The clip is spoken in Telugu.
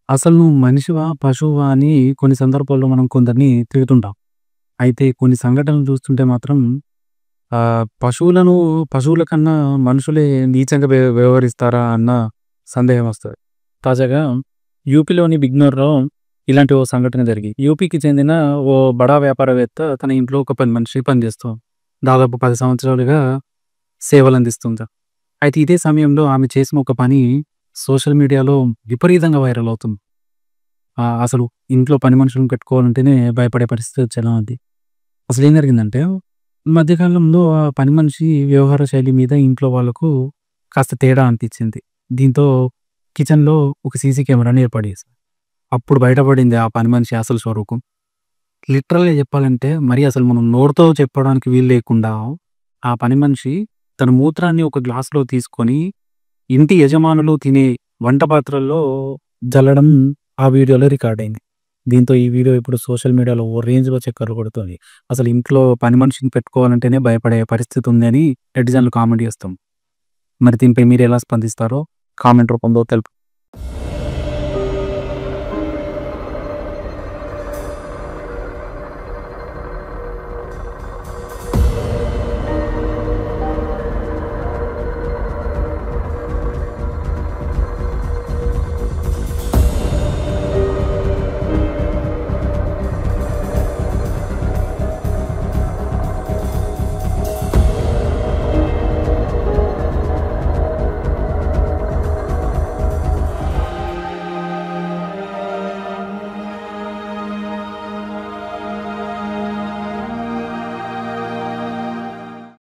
అసలు నువ్వు మనిషివా? పశువా? అని కొన్ని సందర్భాల్లో మనం కొందరిని తిడుతుంటాం. అయితే కొన్ని సంఘటనలు చూస్తుంటే మాత్రం పశువుల కన్నా మనుషులే నీచంగా వ్యవహరిస్తారా అన్న సందేహం వస్తది. తాజాగా యూపీలోని బిజ్నోర్‌లో ఇలాంటి ఓ సంఘటన జరిగింది. యూపీకి చెందిన ఓ బడా వ్యాపారవేత్త తన ఇంట్లో ఒక పని మనిషి పనిచేస్తూ దాదాపు 10 సంవత్సరాలుగా సేవలందిస్తుంది. అయితే ఇదే సమయంలో ఆమె చేసిన ఒక పని సోషల్ మీడియాలో విపరీతంగా వైరల్ అవుతుంది. అసలు ఇంట్లో పని మనుషులను పెట్టుకోవాలంటేనే భయపడే పరిస్థితి వచ్చేలా ఉంది. అసలేం జరిగిందంటే, ఈ మధ్య కాలంలో ఆ పని మనిషి వ్యవహార శైలి మీద ఇంట్లో వాళ్ళకు కాస్త తేడా అనిపించింది. దీంతో కిచెన్‌లో ఒక సీసీ కెమెరాని ఏర్పాటు చేశారు. అప్పుడు బయటపడింది ఆ పని మనిషి అసలు స్వరూపం. లిటరల్‌గా చెప్పాలంటే మరి అసలు మనం నోటితో చెప్పడానికి వీలు లేకుండా ఆ పని మనిషి తన మూత్రాన్ని ఒక గ్లాస్‌లో తీసుకొని ఇంటి యజమానులు తినే వంట పాత్రల్లో జల్లడం ఆ వీడియోలో రికార్డ్ అయింది. దీంతో ఈ వీడియో ఇప్పుడు సోషల్ మీడియాలో ఓ రేంజ్‌లో చక్కర్లు కొడుతుంది. అసలు ఇంట్లో పని మనిషిని పెట్టుకోవాలంటేనే భయపడే పరిస్థితి ఉంది అని నెటిజన్లు కామెంట్ చేస్తాం. మరి దీనిపై మీరు ఎలా స్పందిస్తారో కామెంట్ రూపంలో తెలుపు.